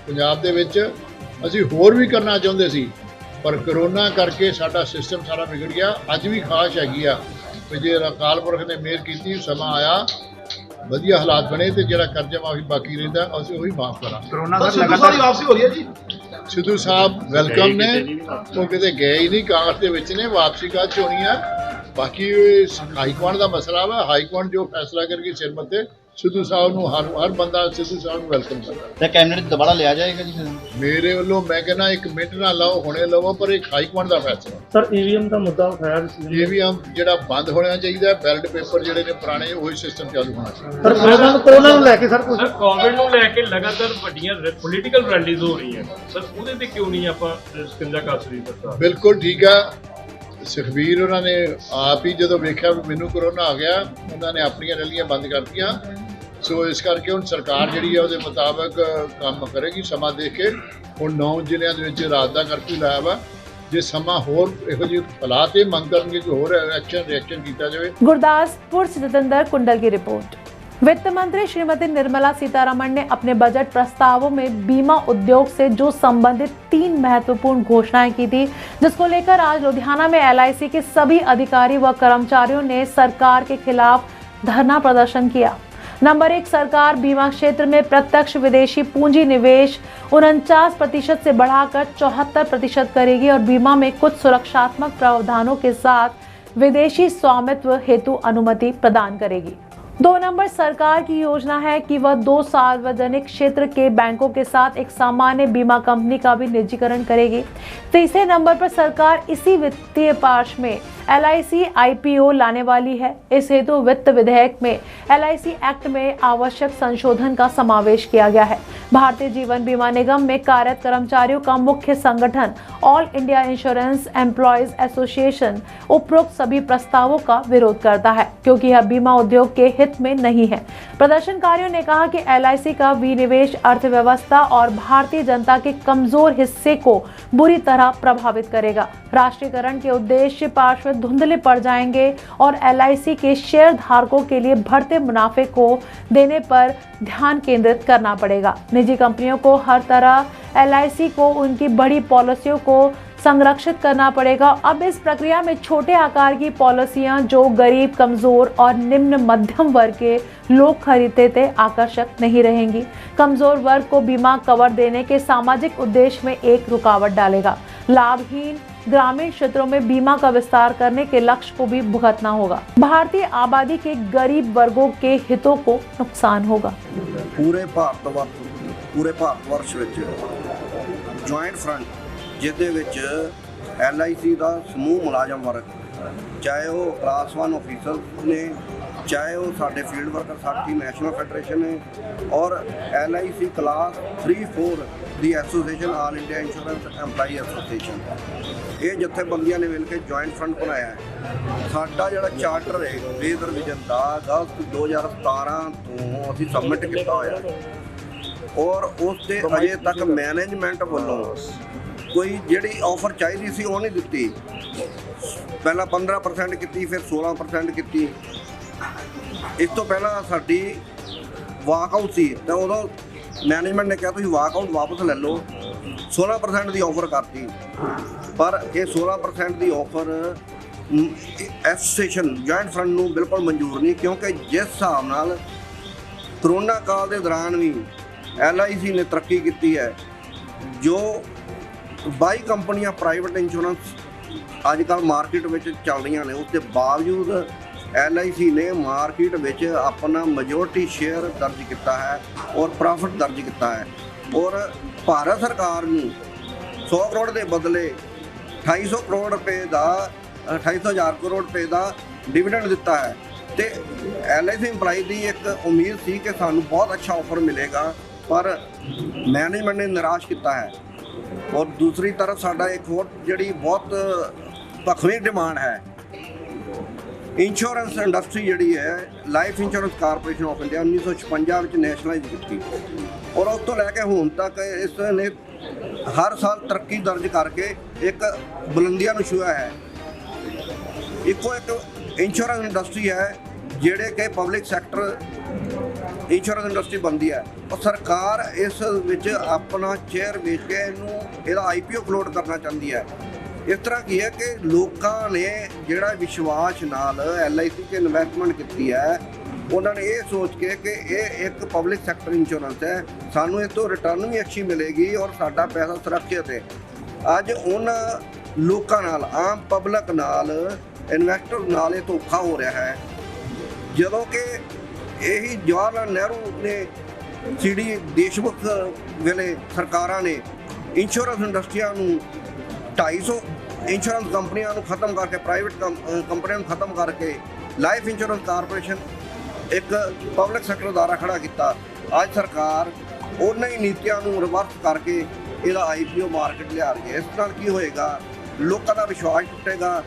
ਪੰਜਾਬ ਦੇ ਵਿੱਚ, ਅਸੀਂ ਹੋਰ ਵੀ ਕਰਨਾ ਚਾਹੁੰਦੇ ਸੀ ਪਰ ਕਰੋਨਾ ਕਰਕੇ ਸਾਡਾ ਸਿਸਟਮ ਸਾਰਾ ਵਿਗੜ ਗਿਆ। ਅੱਜ ਵੀ ਖਾਸ਼ ਹੈਗੀ ਆ ਕਿ ਜੇ ਅਕਾਲ ਪੁਰਖ ਨੇ ਮਿਹਰ ਕੀਤੀ, ਸਮਾਂ ਆਇਆ, ਵਧੀਆ ਹਾਲਾਤ ਬਣੇ ਤੇ ਜਿਹੜਾ ਕਰਜ਼ਾ ਮਾਫੀ ਬਾਕੀ ਰਹਿੰਦਾ ਅਸੀਂ ਉਹੀ ਮਾਫ ਕਰਾਂਗੇ। ਸਿੱਧੂ ਸਾਹਿਬ ਦੀ ਵਾਪਸੀ ਹੋ ਰਹੀ ਹੈ ਜੀ। ਸਿੱਧੂ ਸਾਹਿਬ ਵੈਲਕਮ ਨੇ, ਉਹ ਕਿਤੇ ਗਏ ਹੀ ਨਹੀਂ, ਕਾਂਗਰਸ ਦੇ ਵਿੱਚ ਨੇ। ਵਾਪਸੀ ਕਦ ਹੋਣੀ ਆ, ਬਾਕੀ ਹਾਈਕਮਾਂਡ ਦਾ ਮਸਲਾ ਵਾ। ਹਾਈਕਮਾਂਡ ਜੋ ਫੈਸਲਾ ਕਰੇਗੀ ਸਿਰ ਮੱਤੇ। ਸਿੱਧੂ ਸਾਹਿਬ ਨੂੰ ਹਰ ਬੰਦਾ ਸਿੱਧੂ ਸਾਹਿਬ ਨੂੰ ਵੈਲਕਮ ਕਰਦਾ। ਤੇ ਕੈਬਨਿਟ ਦੁਬਾਰਾ ਲਿਆ ਜਾਏਗਾ ਜੀ? ਮੇਰੇ ਵੱਲੋਂ ਮੈਂ ਕਹਿੰਦਾ 1 ਮਿੰਟ ਨਾ ਲਾਓ, ਹੁਣੇ ਲਵੋ, ਪਰ ਇੱਕ ਹਾਈਕਮਾਂਡ ਦਾ ਫੈਸਲਾ। ਸਰ ਈਵੀਐਮ ਦਾ ਮੁੱਦਾ ਉਠਾਇਆ ਸੀ। ਈਵੀਐਮ ਜਿਹੜਾ ਬੰਦ ਹੋਣਾ ਚਾਹੀਦਾ, ਬੈਲਟ ਪੇਪਰ ਜਿਹੜੇ ਨੇ ਪੁਰਾਣੇ ਉਹੀ ਸਿਸਟਮ ਚਾਲੂ ਹੋਣਾ ਚਾਹੀਦਾ। ਸਰ ਕੋਰੋਨਾ ਨੂੰ ਲੈ ਕੇ ਸਰ ਕੋਵਿਡ ਨੂੰ ਲੈ ਕੇ ਲਗਾਤਾਰ ਵੱਡੀਆਂ ਪੋਲੀਟੀਕਲ ਰੈਲੀਜ਼ ਹੋ ਰਹੀਆਂ ਸਰ, ਉਹਦੇ ਤੇ ਕਿਉਂ ਨਹੀਂ ਆਪਾਂ ਸਕਿੰਜਾ ਕੱਸ ਰਹੀ ਸਰਕਾਰ? ਬਿਲਕੁਲ ਠੀਕ ਆ। ਸੁਖਬੀਰ ਉਹਨਾਂ ਨੇ ਆਪ ਹੀ ਜਦੋਂ ਵੇਖਿਆ ਵੀ ਮੈਨੂੰ ਕਰੋਨਾ ਆ ਗਿਆ, ਉਹਨਾਂ ਨੇ ਆਪਣੀਆਂ ਰੈਲੀਆਂ ਬੰਦ ਕਰਤੀਆਂ। ਸੋ ਇਸ ਕਰਕੇ ਹੁਣ ਸਰਕਾਰ ਜਿਹੜੀ ਆ ਉਹਦੇ ਮੁਤਾਬਕ ਕੰਮ ਕਰੇਗੀ। ਸਮਾਂ ਦੇਖ ਕੇ ਹੁਣ 9 ਜ਼ਿਲ੍ਹਿਆਂ ਦੇ ਵਿੱਚ ਰਾਤ ਦਾ ਕਰਫਿਊ ਲਾਇਆ ਵਾ। ਜੇ ਸਮਾਂ ਹੋਰ ਇਹੋ ਜਿਹੇ ਹਾਲਾਤ ਇਹ ਮੰਗ ਕਰਨਗੇ ਕਿ ਹੋਰ ਰਿਐਕਸ਼ਨ ਕੀਤਾ ਜਾਵੇ। गुरदासपुर से जतेंद्र कुंडल की रिपोर्ट। वित्त मंत्री श्रीमती निर्मला सीतारमण ने अपने बजट प्रस्तावों में बीमा उद्योग से जो संबंधित 3 महत्वपूर्ण घोषणाएं की थी, जिसको लेकर आज लुधियाना में LIC के सभी अधिकारी व कर्मचारियों ने सरकार के खिलाफ धरना प्रदर्शन किया। नंबर 1, सरकार बीमा क्षेत्र में प्रत्यक्ष विदेशी पूंजी निवेश 49% से बढ़ाकर 74% करेगी और बीमा में कुछ सुरक्षात्मक प्रावधानों के साथ विदेशी स्वामित्व हेतु अनुमति प्रदान करेगी। 2 नंबर, सरकार की योजना है कि वह 2 सार्वजनिक क्षेत्र के बैंकों के साथ एक सामान्य बीमा कंपनी का भी निजीकरण करेगी। तीसरे नंबर पर सरकार इसी वित्तीय वर्ष में LIC IPO लाने वाली है। इस हेतु वित्त विधेयक में LIC एक्ट में आवश्यक संशोधन का समावेश किया गया है। भारतीय जीवन बीमा निगम में कार्यरत कर्मचारियों का मुख्य संगठन all India insurance employees association उपरोक्त सभी प्रस्तावों का विरोध करता है, क्योंकि यह बीमा उद्योग के हित में नहीं है। प्रदर्शनकारियों ने कहा कि LIC का विनिवेश अर्थव्यवस्था और भारतीय जनता के कमजोर हिस्से को बुरी तरह प्रभावित करेगा। राष्ट्रीयकरण के उद्देश्य पार्श्व धुंधले पड़ जाएंगे और LIC के शेयर धारकों के लिए बढ़ते मुनाफे को देने पर ध्यान केंद्रित करना पड़ेगा। निजी कंपनियों को हर तरह LIC को उनकी बड़ी पॉलिसियों को संरक्षित करना पड़ेगा। अब इस प्रक्रिया में छोटे आकार की पॉलिसियां जो गरीब, कमजोर और निम्न मध्यम वर्ग के लोग खरीदते थे आकर्षक नहीं रहेंगी। कमजोर वर्ग को बीमा कवर देने के सामाजिक उद्देश्य में एक रुकावट डालेगा। लाभहीन ग्रामीण क्षेत्रों में बीमा का विस्तार करने के लक्ष्य को भी भुगतना होगा। भारतीय आबादी के गरीब वर्गों के हितों को नुकसान होगा। पूरे भारतवर्ष ਵਿੱਚ ਜੁਆਇੰਟ ਫਰੰਟ ਜਿਹਦੇ ਵਿੱਚ LIC ਦਾ ਸਮੂਹ ਮੁਲਾਜ਼ਮ ਵਰਗ, ਚਾਹੇ ਉਹ ਕਲਾਸ 1 ਆਫੀਸਰ ਨੇ, ਚਾਹੇ ਉਹ ਸਾਡੇ ਫੀਲਡ ਵਰਕਰ ਸਾਥੀ ਨੈਸ਼ਨਲ ਫੈਡਰੇਸ਼ਨ ਨੇ, ਔਰ LIC ਕਲਾਸ 3-4 ਦੀ association all India insurance employee association, ਇਹ ਜਥੇਬੰਦੀਆਂ ਨੇ ਮਿਲ ਕੇ ਜੁਆਇੰਟ ਫਰੰਟ ਬਣਾਇਆ ਹੈ। ਸਾਡਾ ਜਿਹੜਾ ਚਾਰਟਰ ਹੈ ਰੇਜ਼ ਰਿਵੀਜ਼ਨ ਦਾ ਅਗਸਤ 2017 ਤੋਂ ਅਸੀਂ ਸਬਮਿਟ ਕੀਤਾ ਹੋਇਆ ਔਰ ਉਸ ਤੇ ਅਜੇ ਤੱਕ ਮੈਨੇਜਮੈਂਟ ਵੱਲੋਂ ਕੋਈ ਜਿਹੜੀ ਆਫਰ ਚਾਹੀਦੀ ਸੀ ਉਹ ਨਹੀਂ ਦਿੱਤੀ। ਪਹਿਲਾਂ 15% ਕੀਤੀ, ਫਿਰ 16% ਕੀਤੀ। ਇਸ ਤੋਂ ਪਹਿਲਾਂ ਸਾਡੀ ਵਾਕਆਊਟ ਸੀ ਤਾਂ ਉਦੋਂ ਮੈਨੇਜਮੈਂਟ ਨੇ ਕਿਹਾ ਤੁਸੀਂ ਵਾਕਆਊਟ ਵਾਪਸ ਲੈ ਲਓ। 16% ਦੀ ਆਫਰ ਕਰਤੀ, ਪਰ ਇਹ 16% ਦੀ ਆਫਰ ਐਸੋਸੀਏਸ਼ਨ ਜੁਆਇੰਟ ਫਰੰਟ ਨੂੰ ਬਿਲਕੁਲ ਮਨਜ਼ੂਰ ਨਹੀਂ, ਕਿਉਂਕਿ ਜਿਸ ਹਿਸਾਬ ਨਾਲ ਕਰੋਨਾ ਕਾਲ ਦੇ ਦੌਰਾਨ ਵੀ LIC ਨੇ ਤਰੱਕੀ ਕੀਤੀ ਹੈ, ਜੋ 22 ਕੰਪਨੀਆਂ ਪ੍ਰਾਈਵੇਟ ਇੰਸ਼ੋਰੈਂਸ ਅੱਜ ਕੱਲ੍ਹ ਮਾਰਕੀਟ ਵਿੱਚ ਚੱਲ ਰਹੀਆਂ ਨੇ, ਉਸ ਦੇ ਬਾਵਜੂਦ LIC ਨੇ ਮਾਰਕੀਟ ਵਿੱਚ ਆਪਣਾ ਮੈਜੋਰਟੀ ਸ਼ੇਅਰ ਦਰਜ ਕੀਤਾ ਹੈ ਔਰ ਪ੍ਰੋਫਿਟ ਦਰਜ ਕੀਤਾ ਹੈ। ਔਰ ਭਾਰਤ ਸਰਕਾਰ ਨੂੰ 100 ਕਰੋੜ ਦੇ ਬਦਲੇ 250 ਕਰੋੜ ਰੁਪਏ ਦਾ 250,000 ਕਰੋੜ ਰੁਪਏ ਦਾ ਡਿਵੀਡੈਂਡ ਦਿੱਤਾ ਹੈ ਤੇ LIC EMPLOYE ਦੀ ਇੱਕ ਉਮੀਦ ਸੀ ਕਿ ਸਾਨੂੰ ਬਹੁਤ ਅੱਛਾ ਆਫਰ ਮਿਲੇਗਾ, ਪਰ ਮੈਨੇਜਮੈਂਟ ਨੇ ਨਿਰਾਸ਼ ਕੀਤਾ ਹੈ। ਔਰ ਦੂਸਰੀ ਤਰਫ ਸਾਡਾ ਇੱਕ ਹੋਰ ਜਿਹੜੀ ਬਹੁਤ ਭਖਵੀਂ ਡਿਮਾਂਡ ਹੈ, ਇੰਸ਼ੋਰੈਂਸ ਇੰਡਸਟਰੀ ਜਿਹੜੀ ਹੈ life insurance corporation of India 1956 ਵਿੱਚ ਨੈਸ਼ਨਲਾਈਜ਼ ਕੀਤੀ, ਔਰ ਉਸ ਤੋਂ ਲੈ ਕੇ ਹੁਣ ਤੱਕ ਇਸ ਨੇ ਹਰ ਸਾਲ ਤਰੱਕੀ ਦਰਜ ਕਰਕੇ ਇੱਕ ਬੁਲੰਦੀਆਂ ਨੂੰ ਛੂਹਿਆ ਹੈ। ਇੱਕੋ ਇੱਕ ਇੰਸ਼ੋਰੈਂਸ ਇੰਡਸਟਰੀ ਹੈ ਜਿਹੜੇ ਕਿ ਪਬਲਿਕ ਸੈਕਟਰ ਇੰਸ਼ੋਰੈਂਸ ਇੰਡਸਟਰੀ ਬਣਦੀ ਹੈ, ਔਰ ਸਰਕਾਰ ਇਸ ਵਿੱਚ ਆਪਣਾ ਸ਼ੇਅਰ ਵੇਚ ਕੇ ਇਹਦਾ IPO ਫਲੋਟ ਕਰਨਾ ਚਾਹੁੰਦੀ ਹੈ। ਇਸ ਤਰ੍ਹਾਂ ਕੀ ਹੈ ਕਿ ਲੋਕਾਂ ਨੇ ਜਿਹੜਾ ਵਿਸ਼ਵਾਸ ਨਾਲ LIC 'ਚ ਇਨਵੈਸਟਮੈਂਟ ਕੀਤੀ ਹੈ, ਉਹਨਾਂ ਨੇ ਇਹ ਸੋਚ ਕੇ ਕਿ ਇਹ ਇੱਕ ਪਬਲਿਕ ਸੈਕਟਰ ਇੰਸ਼ੋਰੈਂਸ ਹੈ, ਸਾਨੂੰ ਇਸ ਤੋਂ ਰਿਟਰਨ ਵੀ ਅੱਛੀ ਮਿਲੇਗੀ ਔਰ ਸਾਡਾ ਪੈਸਾ ਸੁਰੱਖਿਅਤ ਹੈ। ਅੱਜ ਉਹਨਾਂ ਲੋਕਾਂ ਨਾਲ, ਆਮ ਪਬਲਿਕ ਨਾਲ, ਇਨਵੈਸਟਰ ਨਾਲ ਇਹ ਧੋਖਾ ਹੋ ਰਿਹਾ ਹੈ, ਜਦੋਂ ਕਿ ਇਹੀ ਜਵਾਹਰ ਲਾਲ ਨਹਿਰੂ ਨੇ CD ਦੇਸ਼ਮੁਖ ਵੇਲੇ ਸਰਕਾਰਾਂ ਨੇ ਇੰਸ਼ੋਰੈਂਸ ਇੰਡਸਟਰੀਆਂ ਨੂੰ 250 ਇੰਸ਼ੋਰੈਂਸ ਕੰਪਨੀਆਂ ਨੂੰ ਖਤਮ ਕਰਕੇ, ਪ੍ਰਾਈਵੇਟ ਕੰਪਨੀਆਂ ਨੂੰ ਖਤਮ ਕਰਕੇ ਲਾਈਫ ਇੰਸ਼ੋਰੈਂਸ ਕਾਰਪੋਰੇਸ਼ਨ ਇੱਕ ਪਬਲਿਕ ਸੈਕਟਰ ਅਦਾਰਾ ਖੜਾ ਕੀਤਾ। ਅੱਜ ਸਰਕਾਰ ਉਹਨਾਂ ਹੀ ਨੀਤੀਆਂ ਨੂੰ ਰਿਵਰਸ ਕਰਕੇ ਇਹਦਾ IPO ਮਾਰਕੀਟ ਲਿਆ ਰਹੀ ਹੈ। ਇਸ ਨਾਲ ਕੀ ਹੋਏਗਾ, ਲੋਕਾਂ ਦਾ ਵਿਸ਼ਵਾਸ ਟੁੱਟੇਗਾ,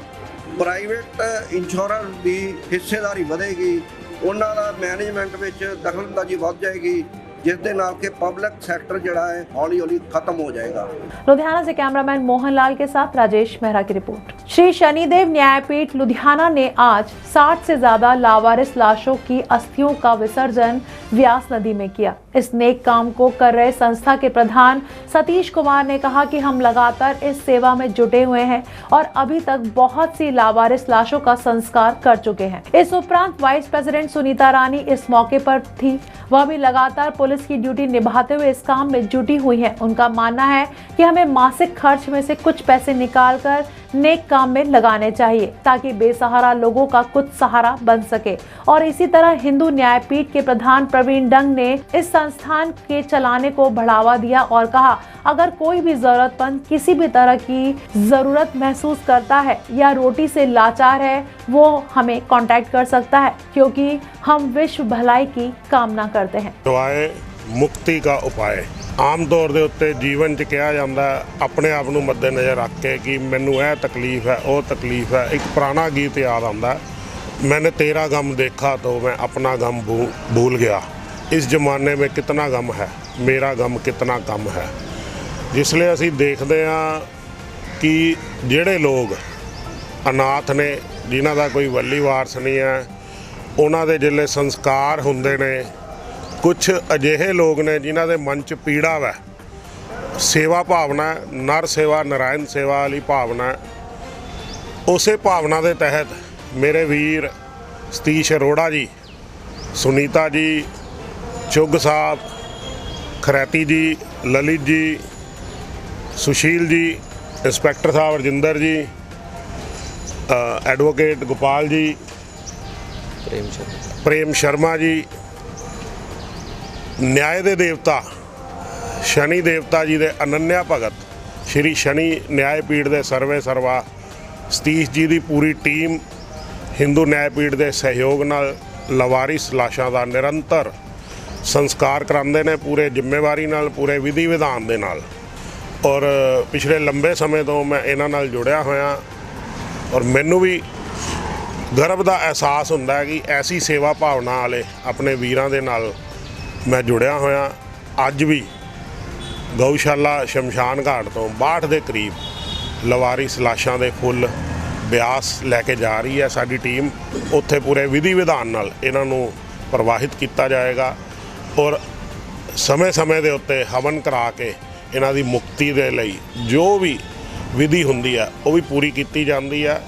ਪ੍ਰਾਈਵੇਟ ਇੰਸ਼ੋਰੈਂਸ ਦੀ ਹਿੱਸੇਦਾਰੀ ਵਧੇਗੀ, ਉਹਨਾਂ ਦਾ ਮੈਨੇਜਮੈਂਟ ਵਿੱਚ ਦਖਲਅੰਦਾਜ਼ੀ ਵੱਧ ਜਾਏਗੀ, जिस दे नाल के पब्लिक सेक्टर जड़ा है हौली हौली खत्म हो जाएगा। लुधियाना से कैमरामैन मोहनलाल के साथ राजेश मेहरा की रिपोर्ट। श्री शनिदेव न्यायपीठ लुधियाना ने आज 60 से ज्यादा लावारिस लाशों की अस्थियों का विसर्जन व्यास नदी में किया। इस नेक काम को कर रहे संस्था के प्रधान सतीश कुमार ने कहा कि हम लगातार इस सेवा में जुटे हुए हैं और अभी तक बहुत सी लावारिस लाशों का संस्कार कर चुके हैं। इस उपरांत वाइस प्रेसिडेंट सुनीता रानी इस मौके पर थी। वह भी लगातार पुलिस की ड्यूटी निभाते हुए इस काम में जुटी हुई है। उनका मानना है कि हमें मासिक खर्च में से कुछ पैसे निकालकर नेक काम में लगाने चाहिए ताकि बेसहारा लोगों का कुछ सहारा बन सके। और इसी तरह हिंदू न्यायपीठ के प्रधान प्रवीण डंग ने इस संस्थान के चलाने को बढ़ावा दिया और कहा, अगर कोई भी जरूरतमंद किसी भी तरह की जरूरत महसूस करता है या रोटी से लाचार है, वो हमें कांटेक्ट कर सकता है क्योंकि हम विश्व भलाई की कामना करते हैं। दवाएं मुक्ति का उपाय आम तौर के उत्ते जीवन च कहा जाता अपने आप को मद्देनज़र रख के कि मैनू यह तकलीफ है, वो तकलीफ है। एक पुराना गीत याद आता, मैंने तेरा गम देखा तो मैं अपना गम भूल गया। इस जमाने में कितना गम है, मेरा गम कितना कम है। जिसलिए असी देखते हैं कि ਜਿਹੜੇ लोग अनाथ ने, जिन्हां दा कोई वली वारस नहीं है, उन्हां दे जिले संस्कार हुंदे ने, कुछ अजिहे लोग ने जिन्हां दे मन च पीड़ा वै, सेवा भावना, नर सेवा नारायण सेवा वाली भावना, उस भावना के तहत मेरे वीर सतीश अरोड़ा जी, सुनीता जी, चुग साहब, खरैती जी, ललित जी, सुशील जी, इंस्पैक्टर साहब रजिंदर जी, एडवोकेट गोपाल जी, प्रेम शर्मा जी, न्याय दे देवता शनि देवता जी दे अनन्या भगत श्री शनि न्यायपीठ दे सर्वे सर्वा सतीश जी की पूरी टीम हिंदू न्यायपीठ के सहयोग नाल लवारिस लाशां का निरंतर संस्कार करांदे ने, पूरे जिम्मेवारी नाल, पूरे विधि विधान दे नाल। और पिछले लंबे समय तो मैं इन्हां नाल जुड़िया होया और मैनू भी गर्व का एहसास हुंदा है कि ऐसी सेवा भावना वाले अपने वीरां दे नाल मैं जुड़िया होया। अज भी गौशाला शमशान घाट तो 62 के करीब लवारिस लाशां दे फुੱਲ ब्यास लैके जा रही है साडी टीम। उत्थे पूरे विधि विधान नाल इन्हां नूं प्रवाहित किया जाएगा और समय समय के उत्ते हवन करा के इन्हां दी मुक्ति दे लई जो भी विधि हुंदी है वो भी पूरी की जाती है।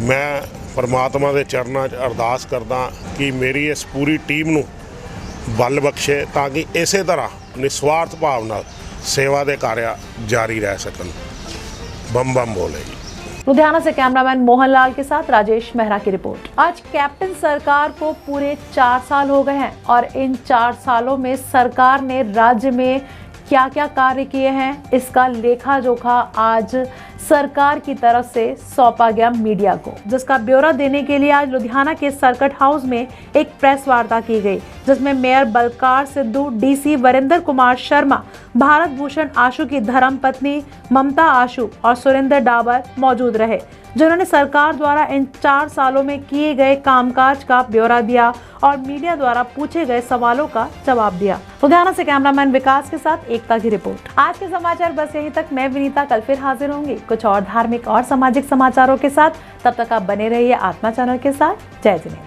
मैं परमात्मा के चरणों च अरदास करदा कि मेरी इस पूरी टीम नूं बल बख्शे ताकि इस तरह निस्वार्थ भाव नाल सेवा के कार्य जारी रह सकन। बम बम बोले जी। लुधियाना से कैमरामैन मोहनलाल के साथ राजेश मेहरा की रिपोर्ट। आज कैप्टन सरकार को पूरे 4 साल हो गए हैं और इन 4 सालों में सरकार ने राज्य में क्या क्या कार्य किए हैं इसका लेखा जोखा आज सरकार की तरफ से सौंपा गया मीडिया को, जिसका ब्यौरा देने के लिए आज लुधियाना के सर्किट हाउस में एक प्रेस वार्ता की गई, जिसमें मेयर बलकार सिद्धू, डीसी वरिंदर कुमार शर्मा, भारत भूषण आशु की धर्मपत्नी ममता आशु और सुरेंद्र डाबर मौजूद रहे, जिन्होंने सरकार द्वारा इन 4 सालों में किए गए कामकाज का ब्यौरा दिया और मीडिया द्वारा पूछे गए सवालों का जवाब दिया। लुधियाना से कैमरामैन विकास के साथ एकता की रिपोर्ट। आज के समाचार बस यहीं तक। मैं विनीता कल फिर हाजिर होंगी कुछ और धार्मिक और सामाजिक समाचारों के साथ। तब तक आप बने रहिए आत्मा चैनल के साथ। जय जिनेंद्र।